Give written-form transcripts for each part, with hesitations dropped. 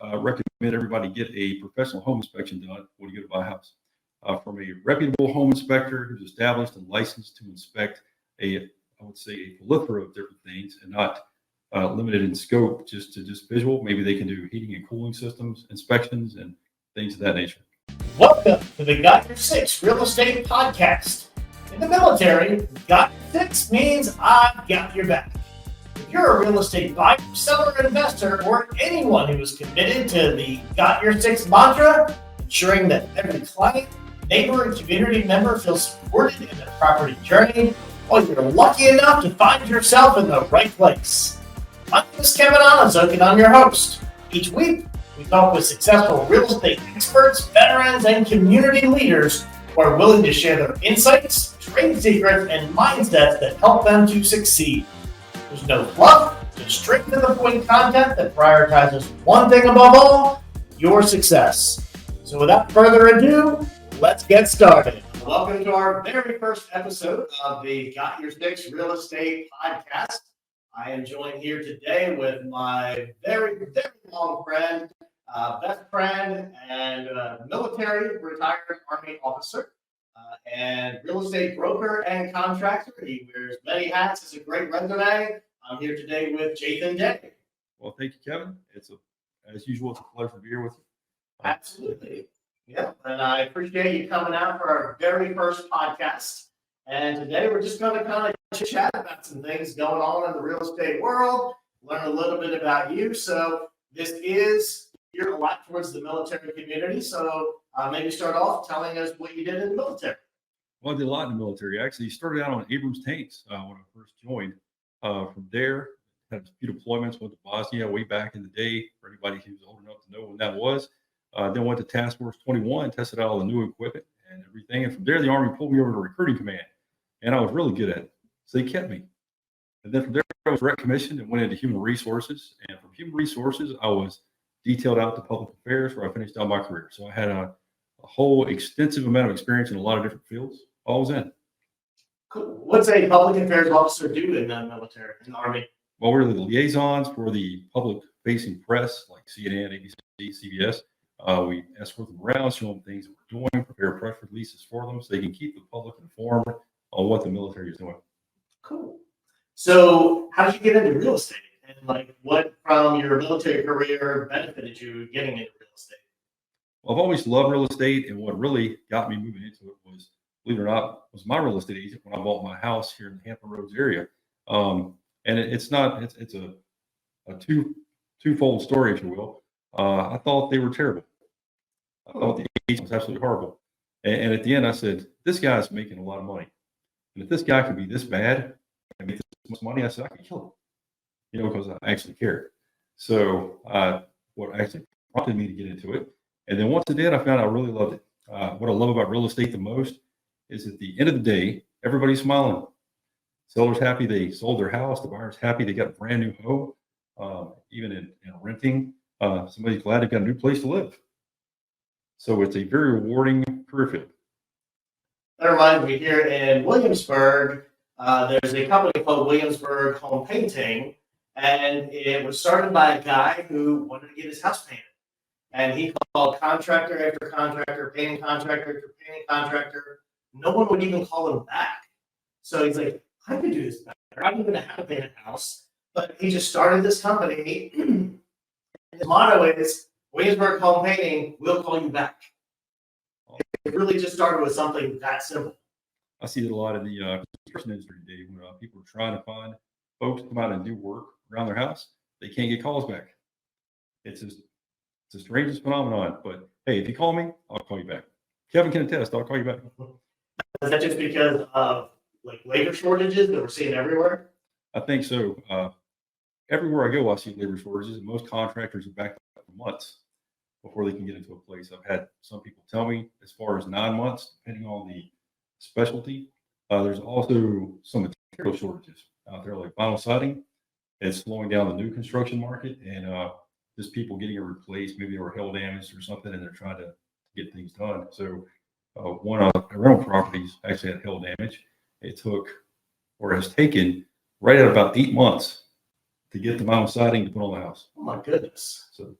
recommend everybody get a professional home inspection done when you go to buy a house from a reputable home inspector who's established and licensed to inspect I would say, a plethora of different things and not limited in scope just to just visual. Maybe they can do heating and cooling systems, inspections, and things of that nature. Welcome to the Got Your Six Real Estate Podcast. In the military, Got Your Six means I've got your back. If you're a real estate buyer, seller, investor, or anyone who is committed to the Got Your Six mantra, ensuring that every client, neighbor, and community member feels supported in their property journey, well, you're lucky enough to find yourself in the right place. My name is Kevin Onizuk, and I'm your host. Each week, we talk with successful real estate experts, veterans, and community leaders who are willing to share their insights, trade secrets, and mindsets that help them to succeed. There's no fluff, just straight to the point content that prioritizes one thing above all, your success. So without further ado, let's get started. Welcome to our very first episode of the Got Your Six Real Estate Podcast. I am joined here today with my very, very long friend, best friend, and military retired Army officer, and real estate broker and contractor. He wears many hats. It's a great resume. I'm here today with Jathan. Well, thank you, Kevin. As usual, it's a pleasure to be here with you. Absolutely. Yeah, and I appreciate you coming out for our very first podcast. And today we're just going to kind of chat about some things going on in the real estate world, learn a little bit about you. So this is geared a lot towards the military community. So maybe start off telling us what you did in the military. Well, I did a lot in the military. I actually started out on Abrams tanks when I first joined. From there, had a few deployments, went to Bosnia way back in the day, for anybody who's old enough to know when that was. Then went to Task Force 21, tested out all the new equipment and everything. And from there, the Army pulled me over to recruiting command. And I was really good at it. So they kept me. And then from there, I was recommissioned and went into human resources. And from human resources, I was detailed out to public affairs where I finished out my career. So I had a whole extensive amount of experience in a lot of different fields. I was in. Cool. What's a public affairs officer do in the military, in the Army? Well, we're the liaisons for the public-facing press, like CNN, ABC, CBS. We escort them around, show them things that we're doing, prepare press releases for them so they can keep the public informed on what the military is doing. Cool. So how did you get into real estate? And what from your military career benefited you getting into real estate? Well, I've always loved real estate, and what really got me moving into it was, believe it or not, was my real estate agent when I bought my house here in the Hampton Roads area. And it's a twofold story, if you will. I thought they were terrible. I thought the agent was absolutely horrible. And at the end, I said, this guy's making a lot of money. And if this guy can be this bad and make this much money, I said, I could kill him, because I actually cared. So what actually prompted me to get into it. And then once I did, I found I really loved it. What I love about real estate the most is at the end of the day, everybody's smiling. Seller's happy they sold their house. The buyer's happy they got a brand new home. Even in renting, somebody's glad they've got a new place to live. So it's a very rewarding career field. That reminds me, here in Williamsburg, there's a company called Williamsburg Home Painting, and it was started by a guy who wanted to get his house painted. And he called contractor after contractor, painting contractor after painting contractor. No one would even call him back. So he's like, I could do this better. I don't even know how to paint a house. But he just started this company. His motto is, Williamsburg Home Painting, we'll call you back. It really just started with something that simple. I see it a lot in the construction industry today when people are trying to find folks to come out and do work around their house. They can't get calls back. It's the strangest phenomenon. But hey, if you call me, I'll call you back. Kevin can attest, I'll call you back. Is that just because of labor shortages that we're seeing everywhere? I think so. Everywhere I go, I see labor shortages, and most contractors are backed up for months before they can get into a place. I've had some people tell me as far as 9 months, depending on the specialty. There's also some material shortages out there, like vinyl siding. It's slowing down the new construction market, and just people getting it replaced. Maybe they were hail damaged or something, and they're trying to get things done. So one of the rental properties actually had hail damage. It took, or has taken, right at about 8 months to get the vinyl siding to put on the house. Oh my goodness. So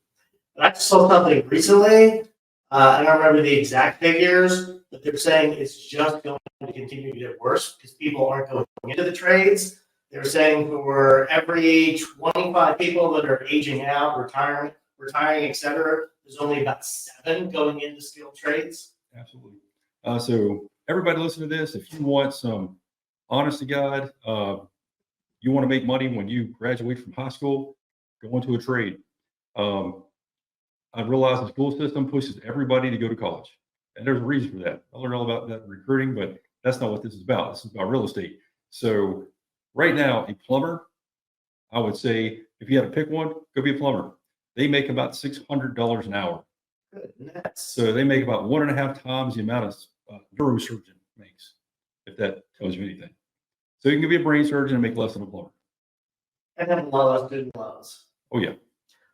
But I just saw something recently. I don't remember the exact figures, but they're saying it's just going to continue to get worse because people aren't going into the trades. They're saying for every 25 people that are aging out, retiring, etc., there's only about 7 going into skilled trades. Absolutely. So everybody listen to this. If you want some honest to God, you want to make money when you graduate from high school, go into a trade. I realize the school system pushes everybody to go to college, and there's a reason for that. I learned all about that in recruiting, but that's not what this is about. This is about real estate. So right now, a plumber, I would say, if you had to pick one, go be a plumber. They make about $600 an hour. Goodness. So they make about 1.5 times the amount of neurosurgeon makes, if that tells you anything. So you can be a brain surgeon and make less than a plumber. And have a lot of student loans. Oh yeah.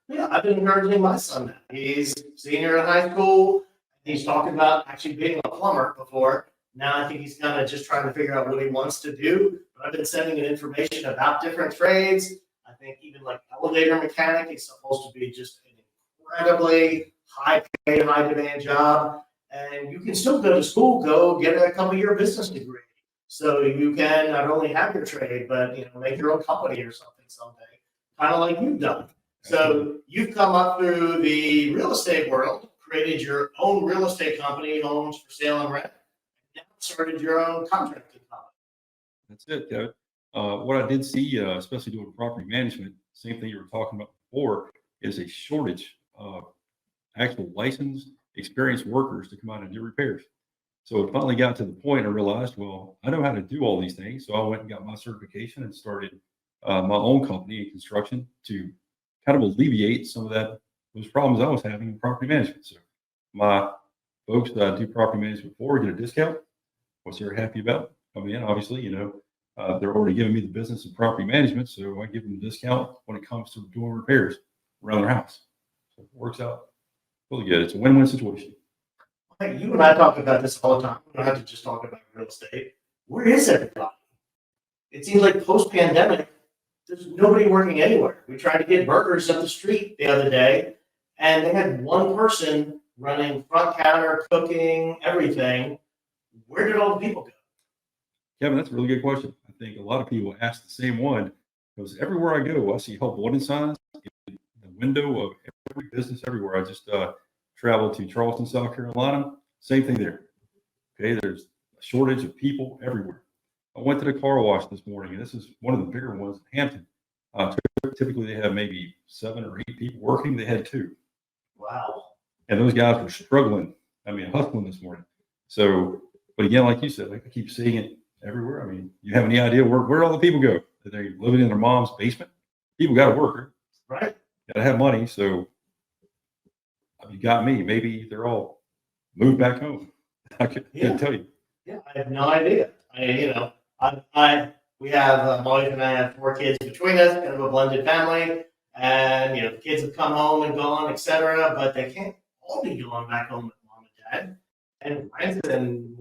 Yeah, I've been encouraging my son now. He's senior in high school. He's talking about actually being a plumber before. Now I think he's kind of just trying to figure out what he wants to do. But I've been sending him information about different trades. I think even like elevator mechanic is supposed to be just an incredibly high paid, high demand job. And you can still go to school, go get a couple-year business degree. So you can not only have your trade, but make your own company or something someday, kind of like you've done. So you've come up through the real estate world, created your own real estate company, homes for sale and rent, and now started your own contracting company. That's it, Kevin. What I did see, especially doing property management, same thing you were talking about before, is a shortage of actual licensed, experienced workers to come out and do repairs. So it finally got to the point I realized, well, I know how to do all these things. So I went and got my certification and started my own company in construction to kind of alleviate some of those problems I was having in property management. So my folks that I do property management for get a discount, which they're happy about coming in. Obviously, they're already giving me the business of property management, so I give them a discount when it comes to doing repairs around their house. So it works out really good. It's a win-win situation. Hey, you and I talk about this all the time. We don't have to just talk about real estate. Where is everybody? It seems like post-pandemic, there's nobody working anywhere. We tried to get burgers up the street the other day, and they had one person running front counter, cooking, everything. Where did all the people go? Kevin, that's a really good question. I think a lot of people ask the same one because everywhere I go, I see help wanted signs in the window of every business everywhere. I just traveled to Charleston, South Carolina. Same thing there. Okay, there's a shortage of people everywhere. I went to the car wash this morning, and this is one of the bigger ones in Hampton. Typically, they have maybe 7 or 8 people working. They had 2. Wow. And those guys were struggling. I mean, hustling this morning. So, but again, like you said, I keep seeing it everywhere. I mean, you have any idea where all the people go? Are they living in their mom's basement? People got to work, right? Got to have money. So, you got me. Maybe they're all moved back home. I couldn't tell you. Yeah, I have no idea. We have my wife and I have 4 kids between us, kind of a blended family, and the kids have come home and gone, etc. But they can't all be going back home with mom and dad, and rent and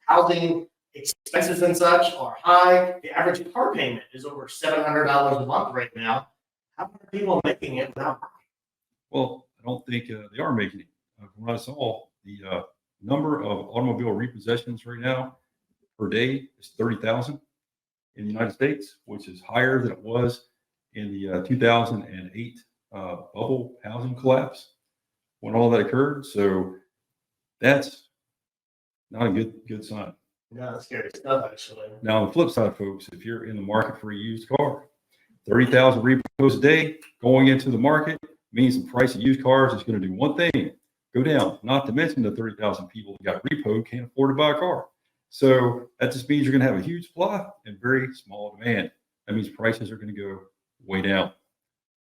housing expenses and such are high. The average car payment is over $700 a month right now. How are people making it without working? Well, I don't think they are making it. From what I saw, the number of automobile repossessions right now per day is 30,000 in the United States, which is higher than it was in the 2008 bubble housing collapse when all that occurred. So that's not a good sign. No, that's scary stuff, actually. Now, on the flip side, folks, if you're in the market for a used car, 30,000 repos a day going into the market means the price of used cars is going to do one thing, go down. Not to mention the 30,000 people that got repoed can't afford to buy a car. So that just means you're going to have a huge supply and very small demand. That means prices are going to go way down.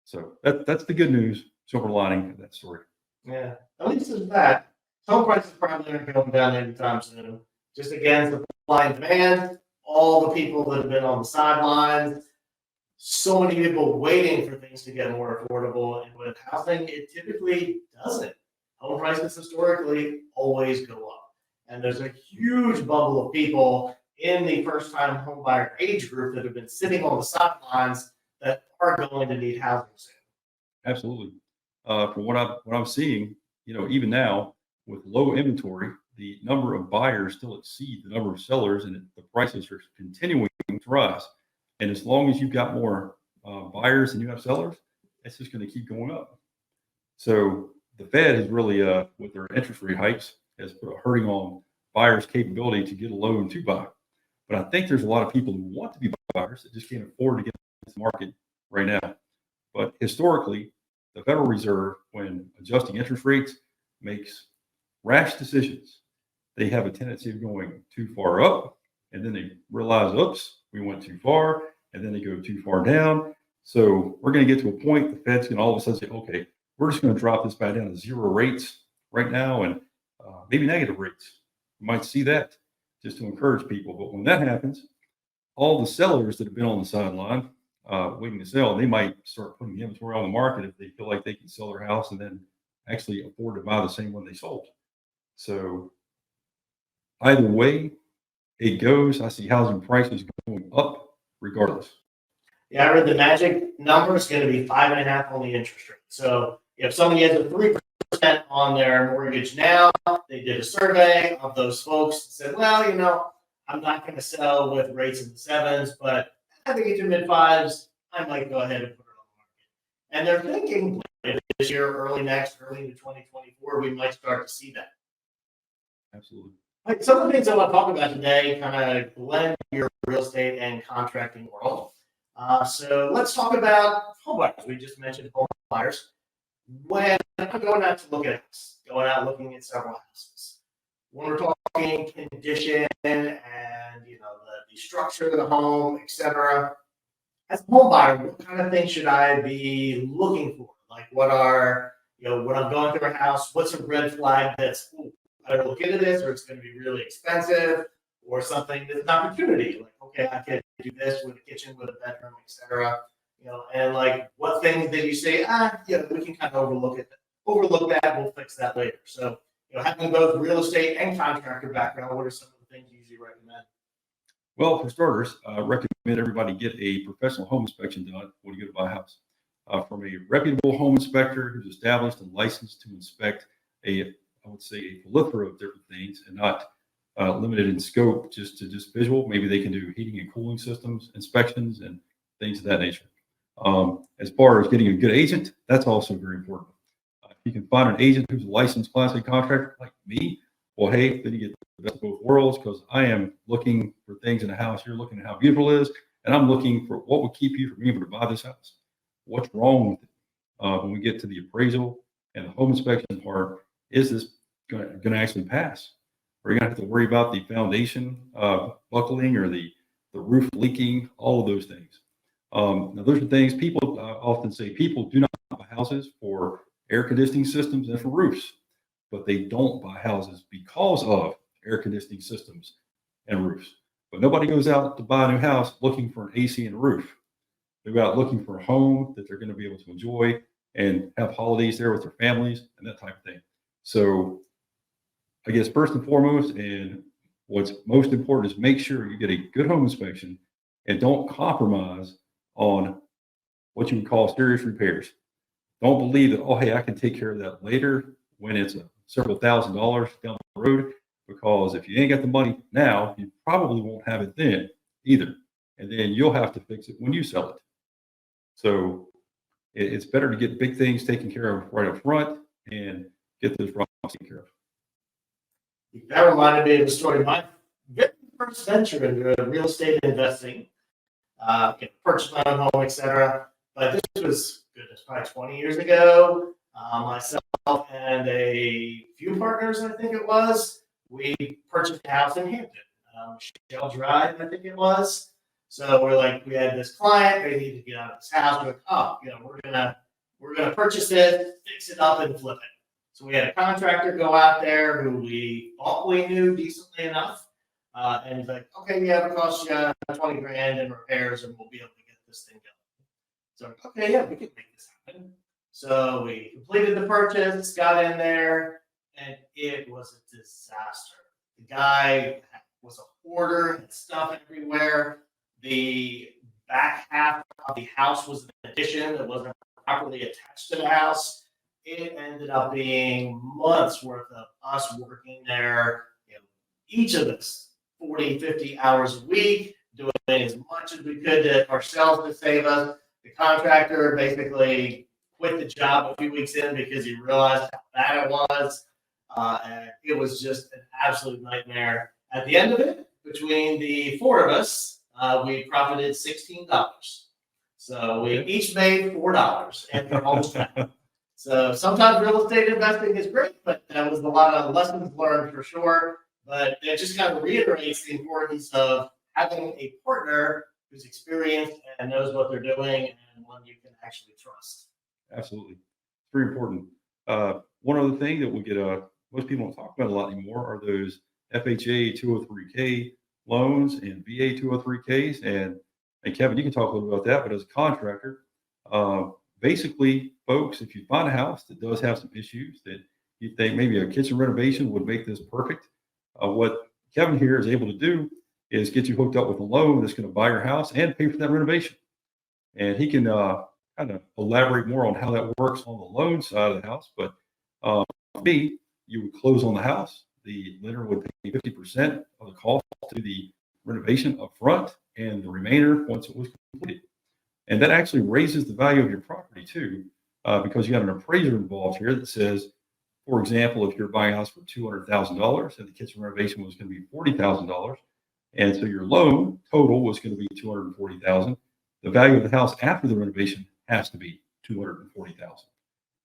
So that's the good news, silver lining of that story. Yeah, at least there's that. Home prices probably aren't going down anytime soon. Just again, supply and demand, all the people that have been on the sidelines, so many people waiting for things to get more affordable. And with housing, it typically doesn't. Home prices historically always go up. And there's a huge bubble of people in the first-time homebuyer age group that have been sitting on the sidelines that are going to need housing soon. Absolutely. from what I'm seeing, even now with low inventory, the number of buyers still exceed the number of sellers, and the prices are continuing to rise. And as long as you've got more buyers than you have sellers, it's just going to keep going up. So the Fed has really, with their interest rate hikes, has put a hurting on buyers' capability to get a loan to buy. But I think there's a lot of people who want to be buyers that just can't afford to get into the market right now. But historically, the Federal Reserve, when adjusting interest rates, makes rash decisions. They have a tendency of going too far up, and then they realize, oops, we went too far, and then they go too far down. So we're going to get to a point the Fed's going to all of a sudden say, okay, we're just going to drop this back down to zero rates right now, and maybe negative rates. You might see that just to encourage people. But when that happens, all the sellers that have been on the sideline waiting to sell, they might start putting inventory on the market if they feel like they can sell their house and then actually afford to buy the same one they sold. So either way it goes, I see housing prices going up regardless. Yeah, I read the magic number is going to be 5.5 on the interest rate. So if somebody has a 3% on their mortgage now, they did a survey of those folks and said, well, I'm not going to sell with rates in the 7s, but I think it's in mid-5s. I might go ahead and put it on the market. And they're thinking this year, early into 2024, we might start to see that. Absolutely. Right, some of the things I want to talk about today kind of blend your real estate and contracting world. So let's talk about home buyers. We just mentioned home buyers. When I'm going out to look at a house, going out looking at several houses, when we're talking condition and the structure of the home, etc. As a home buyer, what kind of things should I be looking for? Like what are when I'm going through a house, what's a red flag that's I better look into this, or it's going to be really expensive, or something that's an opportunity. Like, okay, I can do this with a kitchen, with a bedroom, etc. And like what things that you say, we can kind of overlook that, we'll fix that later. So, having both real estate and contractor background, what are some of the things you usually recommend? Well, for starters, I recommend everybody get a professional home inspection done when you go to buy a house. From a reputable home inspector who's established and licensed to inspect a plethora of different things and not limited in scope just visual. Maybe they can do heating and cooling systems inspections and things of that nature. As far as getting a good agent, that's also very important. If you can find an agent who's a licensed Class A contractor like me, well, hey, then you get the best of both worlds, because I am looking for things in a house. You're looking at how beautiful it is, and I'm looking for what would keep you from being able to buy this house. What's wrong with it? When we get to the appraisal and the home inspection part, is this going to actually pass? Or are you going to have to worry about the foundation buckling or the roof leaking, all of those things? Now, those are things people often say people do not buy houses for air conditioning systems and for roofs, but they don't buy houses because of air conditioning systems and roofs. But nobody goes out to buy a new house looking for an AC and a roof. They go out looking for a home that they're going to be able to enjoy and have holidays there with their families and that type of thing. So I guess first and foremost, and what's most important, is make sure you get a good home inspection and don't compromise on what you would call serious repairs. Don't believe that, oh, hey, I can take care of that later when it's several $1,000s down the road, because if you ain't got the money now, you probably won't have it then either. And then you'll have to fix it when you sell it. So it's better to get big things taken care of right up front and get those problems taken care of. That reminded me of a story. My very first venture into real estate investing, purchased my own home, etc. But this was, probably 20 years ago. Myself and a few partners, I think it was, we purchased a house in Hampton, Shell Drive, I think it was. So we had this client, they needed to get out of this house. We're like, we're gonna purchase it, fix it up, and flip it. So we had a contractor go out there who we thought we knew decently enough, and he's like, okay, yeah, it'll cost you $20,000 in repairs, and we'll be able to get this thing going. So okay, yeah, we can make this happen. So we completed the purchase, got in there, and it was a disaster. The guy was a hoarder, had stuff everywhere. The back half of the house was an addition that wasn't properly attached to the house. it ended up being months worth of us working there, each of us 40, 50 hours a week, doing as much as we could to ourselves to save us. The contractor basically quit the job a few weeks in because he realized how bad it was. And it was just an absolute nightmare. At the end of it, between the four of us, we profited $16. So we each made $4 and we're almost back. So sometimes real estate investing is great, but that was a lot of lessons learned for sure. But it just kind of reiterates the importance of having a partner who's experienced and knows what they're doing and one you can actually trust. Absolutely. It's very important. One other thing that we get, most people don't talk about a lot anymore are those FHA 203K loans and VA 203Ks. And Kevin, you can talk a little about that, but as a contractor, basically, folks, if you find a house that does have some issues that you think maybe a kitchen renovation would make this perfect, what Kevin here is able to do is get you hooked up with a loan that's going to buy your house and pay for that renovation. And he can kind of elaborate more on how that works on the loan side of the house. But for me, you would close on the house. The lender would pay 50% of the cost to the renovation up front and the remainder once it was completed. And that actually raises the value of your property too, because you got an appraiser involved here that says, for example, if you're buying a house for $200,000 and the kitchen renovation was going to be $40,000, and so your loan total was going to be $240,000, the value of the house after the renovation has to be $240,000.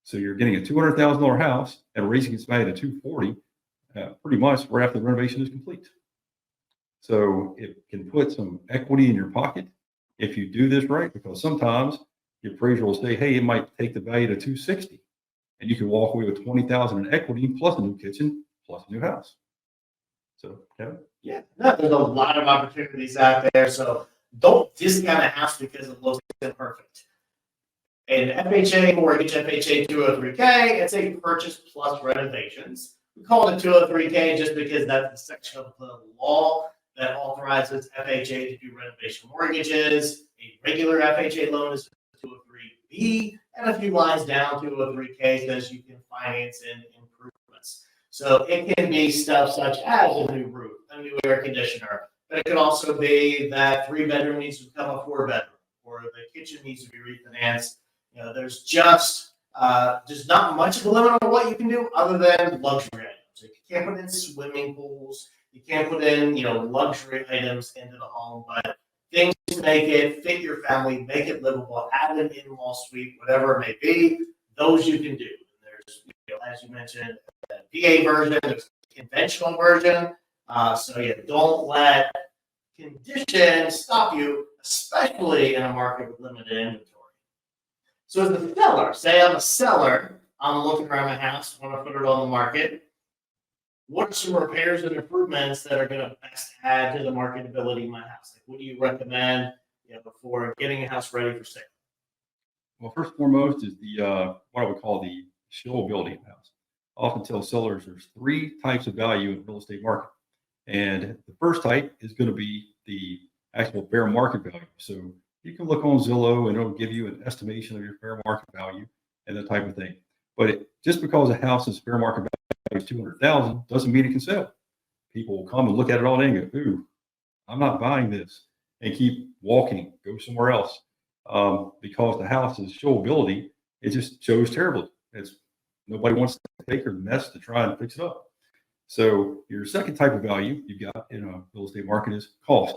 So you're getting a $200,000 house and raising its value to $240,000 pretty much right after the renovation is complete. So it can put some equity in your pocket if you do this right, because sometimes the appraiser will say, hey, it might take the value to $260,000, and you can walk away with $20,000 in equity plus a new kitchen plus a new house. So, Kevin? Yeah, no, there's a lot of opportunities out there. So don't discount a house because it looks imperfect. An FHA mortgage, FHA 203K, it's a purchase plus renovations. We call it 203K just because that's the section of the law that authorizes FHA to do renovation mortgages. A regular FHA loan is 203B, and a few lines down, 203K says you can finance in improvements. So it can be stuff such as a new roof, a new air conditioner, but it could also be that 3-bedroom needs to become a 4-bedroom, or the kitchen needs to be refinanced. There's just not much of a limit on what you can do other than luxury items. So you can't put in swimming pools, you can't put in luxury items into the home, but things to make it fit your family, make it livable, add an in-law suite, whatever it may be, those you can do. There's, as you mentioned, the PA version, there's the conventional version. So don't let conditions stop you, especially in a market with limited inventory. So as a seller, say I'm a seller, I'm looking around my house, want to put it on the market. What are some repairs and improvements that are going to best add to the marketability of my house? Like, what do you recommend before getting a house ready for sale? Well, first and foremost is the what I would call the showability of the house. I often tell sellers there's 3 types of value in the real estate market. And the first type is going to be the actual fair market value. So you can look on Zillow and it'll give you an estimation of your fair market value and that type of thing. But just because a house's fair market value is $200,000 doesn't mean it can sell. People will come and look at it all day and go, ooh, I'm not buying this, and keep walking, go somewhere else. Because the house's showability, it just shows terribly. Nobody wants to take the mess to try and fix it up. So your second type of value you've got in a real estate market is cost.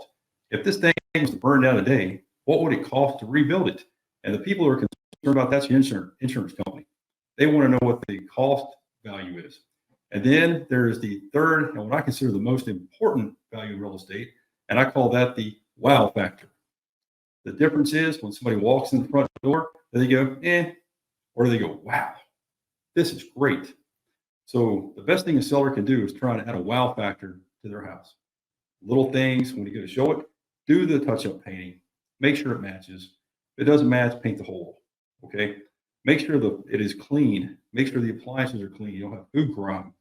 If this thing was to burn down today, what would it cost to rebuild it? And the people who are concerned about that's your insurance company. They want to know what the cost value is. And then there's the third, and what I consider the most important value in real estate, and I call that the wow factor. The difference is when somebody walks in the front door, do they go, or do they go, wow, this is great. So the best thing a seller can do is try and add a wow factor to their house. Little things, when you go to show it, do the touch-up painting. Make sure it matches. If it doesn't match, paint the hole, okay? Make sure that it is clean. Make sure the appliances are clean. You don't have food grime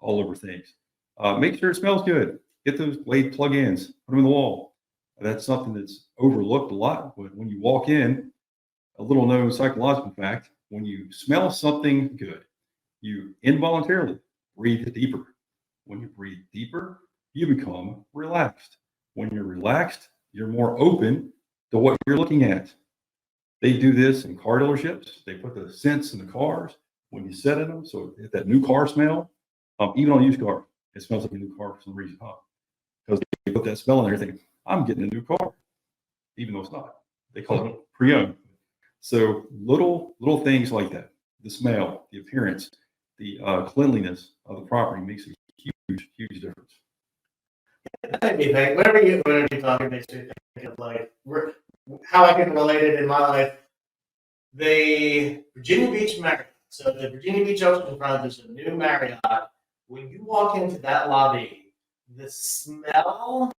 all over things. Make sure it smells good. Get those Blade plug-ins, put them in the wall. That's something that's overlooked a lot, but when you walk in, a little known psychological fact, when you smell something good, you involuntarily breathe deeper. When you breathe deeper, you become relaxed. When you're relaxed, you're more open to what you're looking at. They do this in car dealerships. They put the scents in the cars when you sit in them. So if that new car smell, even on used car, it smells like a new car for some reason, because they put that smell in there thinking, I'm getting a new car, even though it's not. They call it pre-owned. So little things like that, the smell, the appearance, the cleanliness of the property makes a huge difference. That made me think, whenever you're talking, makes me think of like how I can relate it in my life. The Virginia Beach Marriott. So the Virginia Beach Oceanfront, there's a new Marriott. When you walk into that lobby, the smell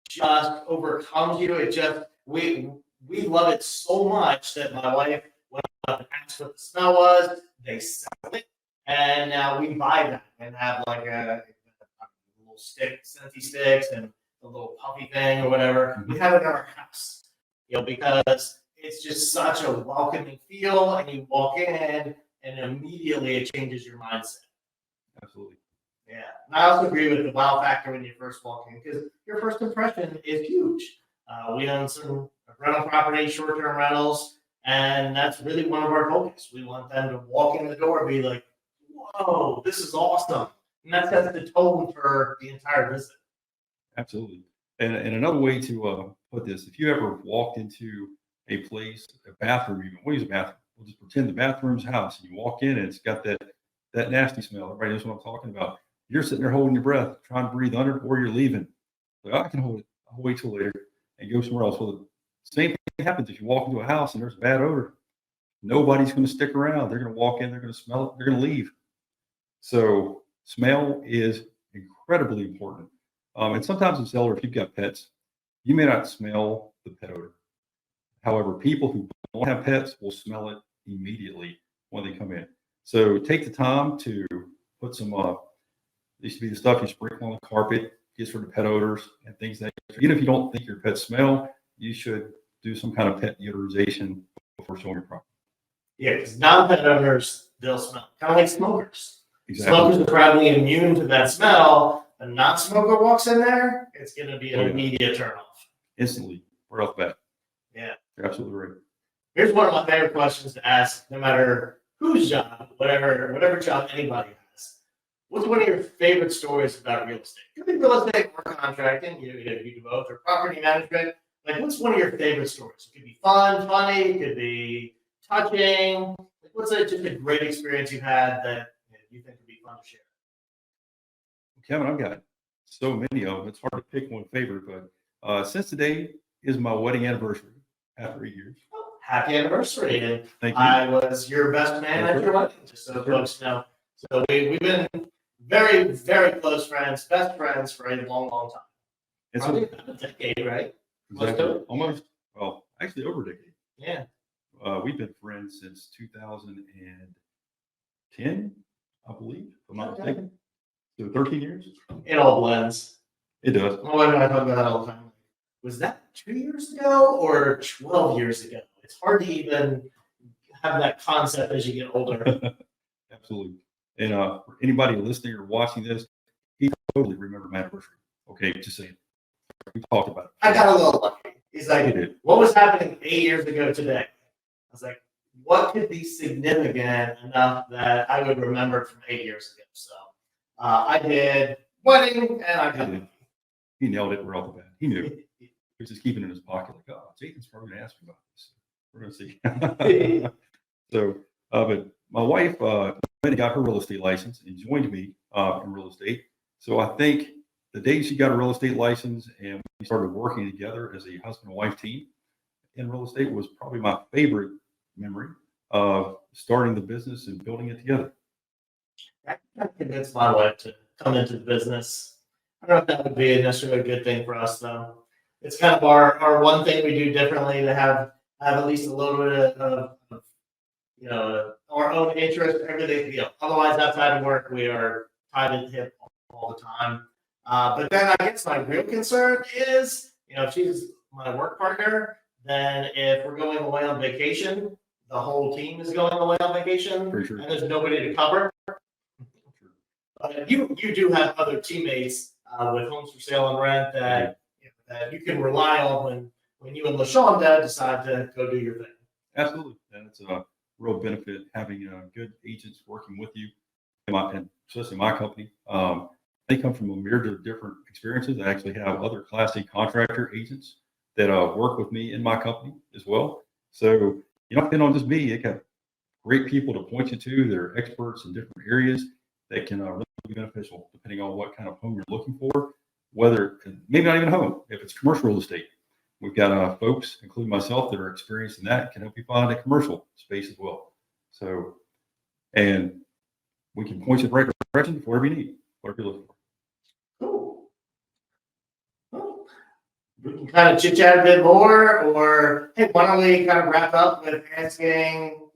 just overcomes you. It just we love it so much that my wife went up and asked what the smell was. They sell it, and now we buy that and have like a little scenty sticks and a little puffy thing or whatever. Mm-hmm. We have it in our house, because it's just such a welcoming feel, and you walk in, and immediately it changes your mindset. Absolutely. Yeah. And I also agree with the wow factor when you first walk in, because your first impression is huge. We own some rental properties, short-term rentals, and that's really one of our focus. We want them to walk in the door and be like, whoa, this is awesome. And that sets the tone for the entire visit. Absolutely. And another way to put this, if you ever walked into a place, a bathroom even, we'll use a bathroom. We'll just pretend the bathroom's a house, and you walk in and it's got that nasty smell. Everybody knows what I'm talking about. You're sitting there holding your breath, trying to breathe under it, or you're leaving. Like, I can hold it. I'll wait till later and go somewhere else. Well, the same thing happens if you walk into a house and there's a bad odor. Nobody's going to stick around. They're going to walk in, they're going to smell it, they're going to leave. So smell is incredibly important. And sometimes in cellar, if you've got pets, you may not smell the pet odor. However, people who don't have pets will smell it immediately when they come in. So take the time to put some, used to be the stuff you sprinkle on the carpet, gets rid of pet odors and things that, even if you don't think your pets smell, you should do some kind of pet deodorization before showing your property. Yeah, because non-pet owners, they'll smell. Kind of like smokers. Exactly. Smokers are probably immune to that smell. A non-smoker walks in there, it's going to be an immediate turnoff. Instantly, right off the bat. Yeah. You're absolutely right. Here's one of my favorite questions to ask, no matter whose job, whatever job anybody has. What's one of your favorite stories about real estate? It could be real estate or contracting, you do both, or property management. Like, what's one of your favorite stories? It could be fun, funny, it could be touching. Like, what's just a great experience you've had that you think would be fun to share? Kevin, I've got so many of them. It's hard to pick one favorite, but since today is my wedding anniversary after 8 years. Oh, happy anniversary. And thank you. I was your best man at your wedding, just so folks know. So we've been very, very close friends, best friends for a long time. It's probably about a decade, right? Exactly. Almost, well, actually over a decade. Yeah. We've been friends since 2010, I believe, if I'm not mistaken. So 13 years. It all blends. It does. My wife and I talk about that all the time. Was that 2 years ago or 12 years ago? It's hard to even have that concept as you get older. Absolutely. And for anybody listening or watching this, he totally remembered my anniversary. Okay, just saying. We talked about it. I got a little lucky. He's like, what was happening 8 years ago today? I was like, what could be significant enough that I would remember from 8 years ago? So I did wedding, and I got it. He nailed it right off the bat. He knew. He was just keeping it in his pocket, like, oh, Jathan's probably going to ask me about this. We're going to see. So, but my wife went and got her real estate license and joined me in real estate. So I think the day she got a real estate license and we started working together as a husband and wife team in real estate was probably my favorite memory of starting the business and building it together. I convinced my wife to come into the business. I don't know if that would be necessarily a good thing for us, though. It's kind of our one thing we do differently to have at least a little bit of our own interest, everything. Otherwise, outside of work, we are tied to the hip all the time. But then I guess my real concern is, if she's my work partner, then if we're going away on vacation, the whole team is going away on vacation For sure. and there's nobody to cover. You do have other teammates with homes for sale and rent that that you can rely on when you and LaShonda decide to go do your thing. Absolutely. And it's a real benefit having good agents working with you, and especially my company. They come from a myriad of different experiences. I actually have other Class A contractor agents that work with me in my company as well. So you don't depend on just me. They got great people to point you to. They're experts in different areas that can really be beneficial depending on what kind of home you're looking for, whether maybe not even a home, if it's commercial real estate. We've got folks, including myself, that are experienced in that, can help you find a commercial space as well. So, and we can point you in the right direction for whatever you need, whatever you're looking for. Cool. Well, we can kind of chit chat a bit more, or hey, why don't we kind of wrap up with asking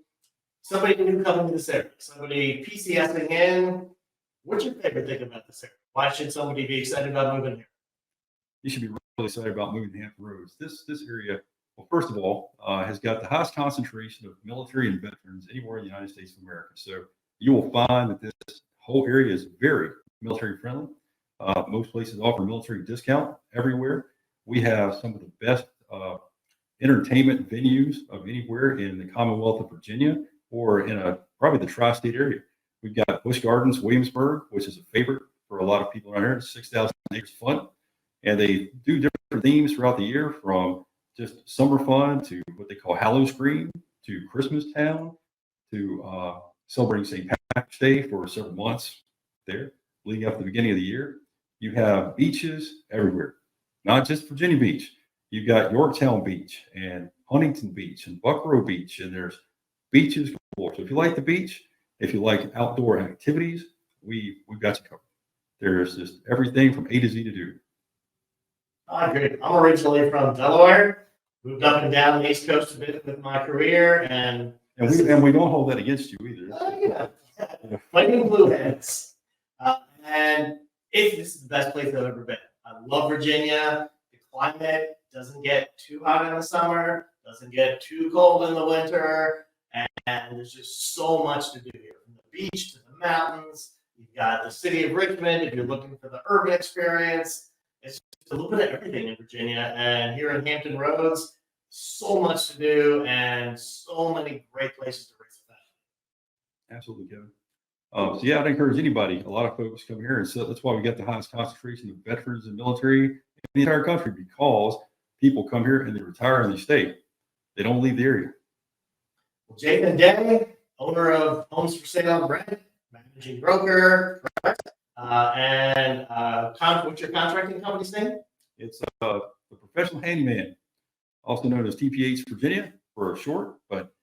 somebody new coming to this area, somebody PCSing in, what's your favorite thing about this area? Why should somebody be excited about moving here? You should be really excited about moving to Hampton Roads. This area, well, first of all, has got the highest concentration of military and veterans anywhere in the United States of America. So you will find that this whole area is very military friendly. Most places offer military discount everywhere. We have some of the best entertainment venues of anywhere in the Commonwealth of Virginia or in probably the tri-state area. We've got Busch Gardens, Williamsburg, which is a favorite for a lot of people around here. It's 6,000 acres of fun. And they do different themes throughout the year, from just summer fun to what they call Hallow Scream to Christmas Town to celebrating St. Patrick's Day for several months there, leading up to the beginning of the year. You have beaches everywhere, not just Virginia Beach. You've got Yorktown Beach and Huntington Beach and Buckrow Beach, and there's beaches galore. So if you like the beach, if you like outdoor activities, we've got you covered. There's just everything from A to Z to do. I agree. I'm originally from Delaware, moved up and down the East Coast a bit with my career, and we don't hold that against you either. Fighting blue heads. And this is the best place I've ever been. I love Virginia. The climate doesn't get too hot in the summer, doesn't get too cold in the winter, and there's just so much to do here. From the beach to the mountains, you've got the city of Richmond if you're looking for the urban experience. It's just a little bit of everything in Virginia, and here in Hampton Roads, so much to do and so many great places to raise a family. Absolutely, Kevin. So yeah, I'd encourage anybody. A lot of folks come here, and so that's why we get the highest concentration of veterans and military in the entire country, because people come here and they retire and they stay. They don't leave the area. Well, Jathan Day, owner of Homes for Sale and Rent, managing broker, and what's your contracting company's name? It's the Professional Handyman, also known as TPH Virginia for short, but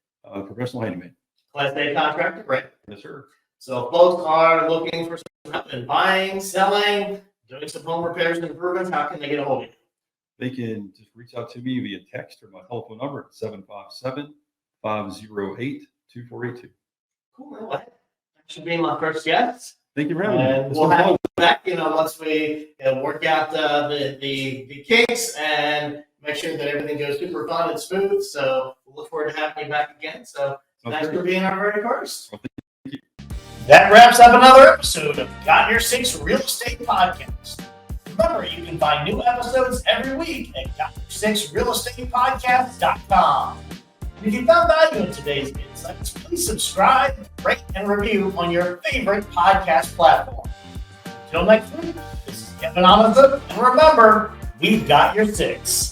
Professional Handyman. Class A contractor, right? Yes, sir. So if folks are looking for some help in buying, selling, doing some home repairs and improvements, how can they get a hold of you? They can just reach out to me via text or my telephone number at 757-508-2482. Cool, man. That should be my first guest. Thank you for having me. And we'll have you back, once we work out the kinks and make sure that everything goes super fun and smooth. So we'll look forward to having you back again. So thanks for being our very first. Well, thank you. That wraps up another episode of Got Your Six Real Estate Podcast. Remember, you can find new episodes every week at GotYour6RealEstatePodcast.com. And if you found value in today's insights, please subscribe, rate, and review on your favorite podcast platform. Until next week, this is Kevin Onizuk, and remember, we've got your six.